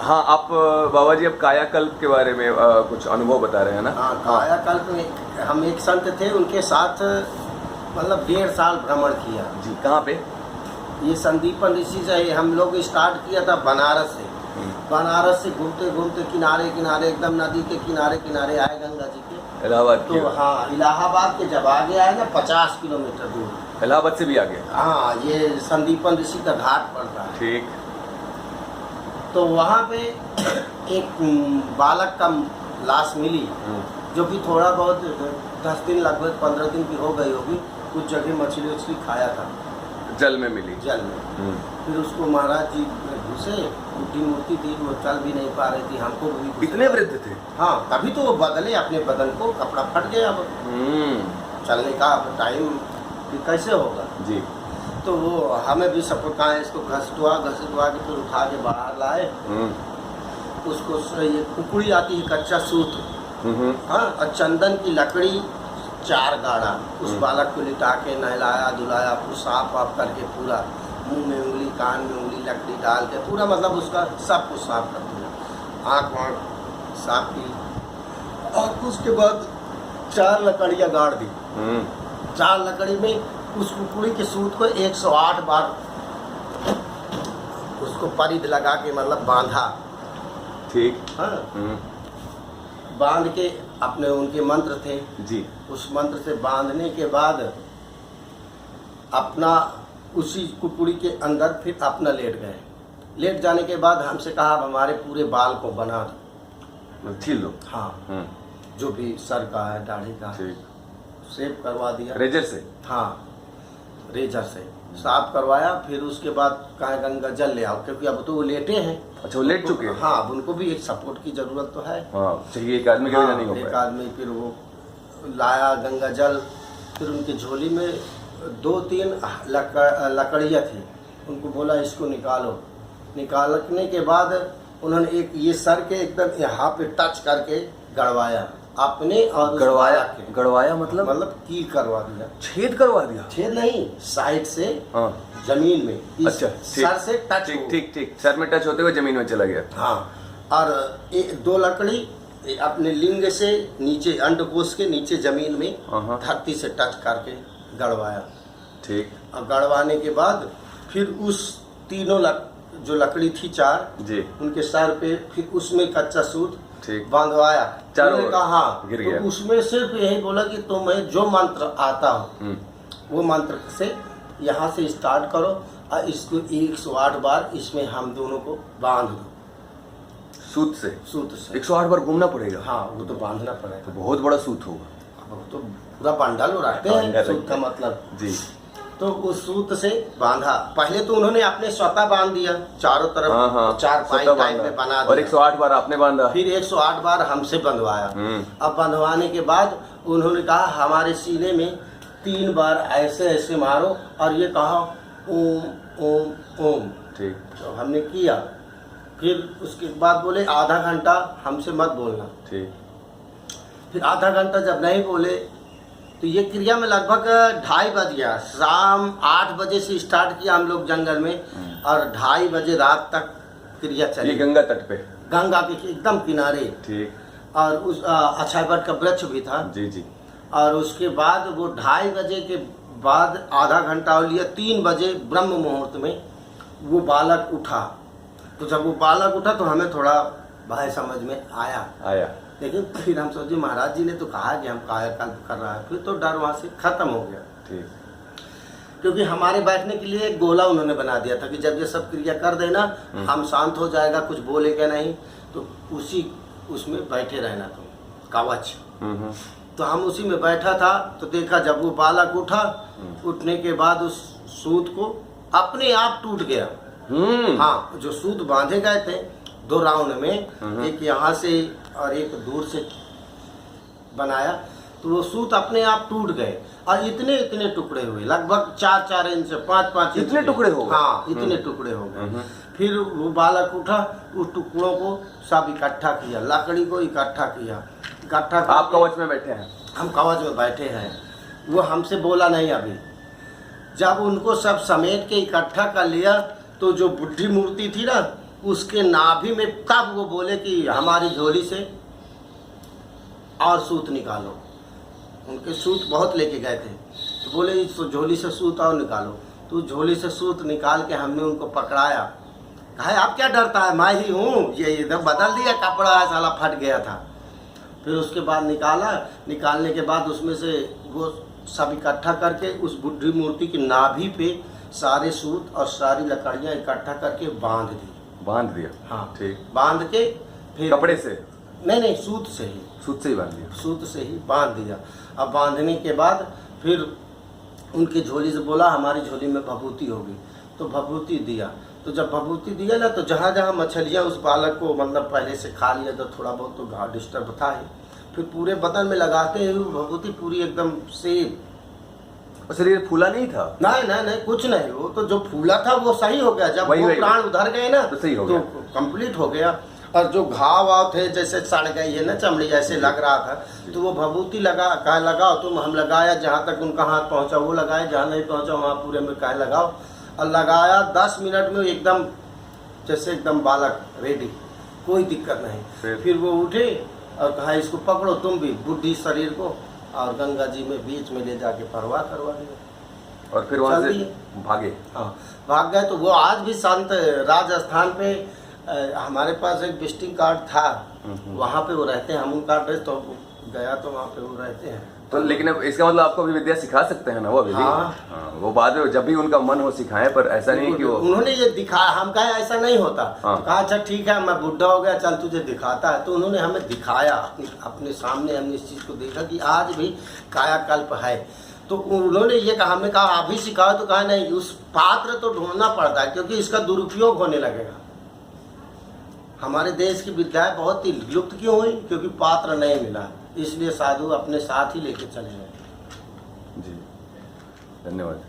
हाँ, आप बाबा जी अब कायाकल्प के बारे में कुछ अनुभव बता रहे हैं ना? हाँ, कायाकल्प में हम एक संत थे, उनके साथ मतलब 1.5 साल भ्रमण किया जी। कहाँ पे? ये संदीपन ऋषि से हम लोग स्टार्ट किया था बनारस से। बनारस से घूमते घूमते किनारे किनारे एकदम नदी के किनारे किनारे आए गंगा जी के। इलाहाबाद तो हाँ, इलाहाबाद के जब आगे आए ना 50 किलोमीटर दूर, इलाहाबाद से भी आगे? हाँ, ये संदीपन ऋषि का घाट पड़ता है। ठीक। तो वहाँ पे एक बालक का लाश मिली, जो कि थोड़ा बहुत 10 दिन लगभग 15 दिन की हो गई होगी। कुछ जगह मछली उछली खाया था, जल में मिली? जल में। फिर उसको महाराज जी घुसे, बुढ़ी मूर्ति थी, वो चल भी नहीं पा रही थी, हमको भी। इतने वृद्ध थे? हाँ, तभी तो वो बदले अपने बदन को, कपड़ा फट गया। अब चलने का अब टाइम कैसे होगा जी। तो वो हमें भी सपोर्ट कहा, इसको घसटुआ के फिर उठा के बाहर लाए। उसको ये कुकुड़ी आती है, कच्चा सूत, हाँ, और चंदन की लकड़ी 4 गाड़ा, उस बालक को लिटा के नहलाया धुलाया, पूरा साफ वाफ करके, पूरा मुंह में उंगली, कान में उंगली, लकड़ी डाल के पूरा, मतलब उसका सब कुछ साफ कर दिया, आँख वाँख साफ की। और उसके बाद 4 लकड़ियाँ गाड़ दी। 4 लकड़ी में उस कुकुड़ी के सूत को 108 बार उसको परिध लगा के मतलब बांधा। ठीक। हाँ, बांध के अपने उनके मंत्र थे जी, उस मंत्र से बांधने के बाद अपना उसी कुकुड़ी के अंदर फिर अपना लेट गए। लेट जाने के बाद हमसे कहा अब हमारे पूरे बाल को बना दो, छील लो। हाँ, जो भी सर का है, दाढ़ी का है, शेव करवा दिया रेजर से। हाँ, रेजर से साफ करवाया। फिर उसके बाद कहा गंगा जल ले आओ, क्योंकि अब तो वो लेटे हैं। अच्छा, वो लेट चुके हैं? हाँ, अब उनको भी एक सपोर्ट की जरूरत तो है। हाँ, चाहिए, एक आदमी के बिना नहीं हो एक पाएगा। आदमी। फिर वो लाया गंगा जल, फिर उनके झोली में 2-3 लकड़ियाँ थी, उनको बोला इसको निकालो। निकालने के बाद उन्होंने एक ये सर के एकदम यहाँ पे टच करके गड़वाया अपने, और गड़वाया मतलब कील करवा दिया, छेद करवा दिया। छेद नहीं, साइड से। हाँ, जमीन में। अच्छा, सर से टच। ठीक, सर में टच होते हुए जमीन में चला गया। हाँ, और 2 लकड़ी अपने लिंग से नीचे, अंडकोश के नीचे जमीन में धरती से टच करके गड़वाया। ठीक। और गड़वाने के बाद फिर उस तीनों जो लकड़ी थी 4 जी, उनके सर पे फिर उसमें कच्चा सूत बांधवाया। उन्होंने कहा हाँ, गिर गया। तो उसमें सिर्फ यही बोला कि तुम्हें जो मंत्र आता हो वो मंत्र से यहाँ से स्टार्ट करो, और इसको 108 बार इसमें हम दोनों को बांध दो। सूत से 108 बार घूमना पड़ेगा? हाँ, वो तो बांधना पड़ेगा। तो बहुत बड़ा सूत होगा। अब तो पूरा बंडल उड़ाते हैं सूत का मतलब जी। तो उस सूत से बांधा। पहले तो उन्होंने अपने स्वतः बांध दिया चारों तरफ, 4 पाई टाइप में बना दिया, और 108 बार आपने बांधा। फिर 108 बार हमसे बंधवाया। अब बंधवाने के बाद उन्होंने कहा हमारे सीने में 3 बार ऐसे ऐसे मारो, और ये कहा ओम ओम ओम। ठीक। तो हमने किया। फिर उसके बाद बोले आधा घंटा हमसे मत बोलना। ठीक। फिर आधा घंटा जब नहीं बोले तो ये क्रिया में लगभग 2:30 बज गया। शाम 8 बजे से स्टार्ट किया हम लोग जंगल में, और 2:30 बजे रात तक क्रिया चली। ये गंगा तट पे, गंगा के एकदम किनारे। ठीक। और उस अक्षयवट का वृक्ष भी था जी जी। और उसके बाद वो 2:30 बजे के बाद आधा घंटा लिया, 3 बजे ब्रह्म मुहूर्त में वो बालक उठा। तो जब वो बालक उठा तो हमें थोड़ा भय समझ में आया, लेकिन फिर हम सोचे महाराज जी ने तो कहा कि हम कायाकल्प कर रहा है, फिर तो डर वहाँ से खत्म हो गया। ठीक। क्योंकि हमारे बैठने के लिए एक गोला उन्होंने बना दिया था कि जब ये सब क्रिया कर देना हम शांत हो जाएगा, कुछ बोलेगा नहीं, तो उसमें बैठे रहना तुम, कवच। तो हम उसी में बैठा था। तो देखा जब वो बालक उठा, उठने के बाद उस सूत को अपने आप टूट गया। हाँ, जो सूत बांधे गए थे 2 राउंड में, एक यहाँ से और एक दूर से बनाया, तो वो सूत अपने आप टूट गए, और इतने टुकड़े हुए, लगभग 4-4 इंच से 5-5 इतने टुकड़े हो गए। हाँ, इतने टुकड़े हो गए। फिर वो बालक उठा, उस टुकड़ों को सब इकट्ठा किया, लकड़ी को इकट्ठा किया। आप कवच में बैठे हैं? हम कवच में बैठे हैं। वो हमसे बोला नहीं। अभी जब उनको सब समेट के इकट्ठा कर लिया, तो जो बुढ़ी मूर्ति थी ना, उसके नाभि में तब वो बोले कि हमारी झोली से और सूत निकालो। उनके सूत बहुत लेके गए थे, तो बोले इस झोली से सूत और निकालो। तो झोली से सूत निकाल के हमने उनको पकड़ाया, कहा आप क्या डरता है, मैं ही हूँ, ये इधर बदल दिया कपड़ा, साला फट गया था। फिर उसके बाद निकालने के बाद उसमें से वो सब इकट्ठा करके उस बुढ़ी मूर्ति की नाभि पे सारे सूत और सारी लकड़ियाँ इकट्ठा करके बांध दिया। हाँ ठीक। बांध के फिर कपड़े से नहीं सूत से ही बांध दिया। सूत से ही बांध दिया। अब बांधने के बाद फिर उनकी झोली से बोला हमारी झोली में भभूति होगी, तो भभूति दिया। तो जब भभूति दिया ना, तो जहाँ जहाँ मछलियाँ उस बालक को मतलब पहले से खा लिया, तो थोड़ा बहुत तो घाव डिस्टर्ब था ही, फिर पूरे बदन में लगाते हुए भभूति पूरी एकदम सेम। और शरीर फूला नहीं था? नहीं कुछ नहीं, वो तो जो फूला था वो सही हो गया। जब वो प्राण उधर गए ना तो सही हो गया, तो कंप्लीट हो गया। और जो घाव वाव थे जैसे सड़ गई है ना चमड़ी जैसे लग रहा था, तो वो भभूति लगाओ तुम। हम लगाया, जहाँ तक उनका हाथ पहुँचा वो लगाए, जहाँ नहीं पहुँचा वहाँ पूरे में कहा लगाओ। और लगाया 10 मिनट में एकदम जैसे एकदम बालक रेडी, कोई दिक्कत नहीं। फिर वो उठे और कहा इसको पकड़ो तुम भी, बुढ़ी शरीर को, और गंगा जी में बीच में ले जाके परवाह करवा दिया। और फिर वहाँ से भागे? हाँ भाग गए। तो वो आज भी संत राजस्थान पे हमारे पास एक विजिटिंग कार्ड था, वहाँ पे वो रहते हैं। हम उनका एड्रेस तो गया तो वहाँ पे वो रहते हैं। तो लेकिन अब इसका मतलब आपको भी विद्या सिखा सकते हैं ना वो अभी? हाँ, वो बाद में जब भी उनका मन हो सिखाएं, पर ऐसा नहीं कि वो उन्होंने ये दिखाया। हम कहा ऐसा नहीं होता। हाँ। कहा अच्छा ठीक है मैं बुढ़ा हो गया, चल तुझे दिखाता है। तो उन्होंने हमें दिखाया अपने सामने, हमने इस चीज़ को देखा कि आज भी कायाकल्प है। तो उन्होंने ये कहा, हमने कहा आप ही सिखाओ, तो कहा नहीं, उस पात्र तो ढूंढना पड़ता है क्योंकि इसका दुरुपयोग होने लगेगा। हमारे देश की विद्याएं बहुत ही लुप्त क्यों हुई? क्योंकि पात्र नहीं मिला, इसलिए साधु अपने साथ ही लेके चले गए। जी, धन्यवाद।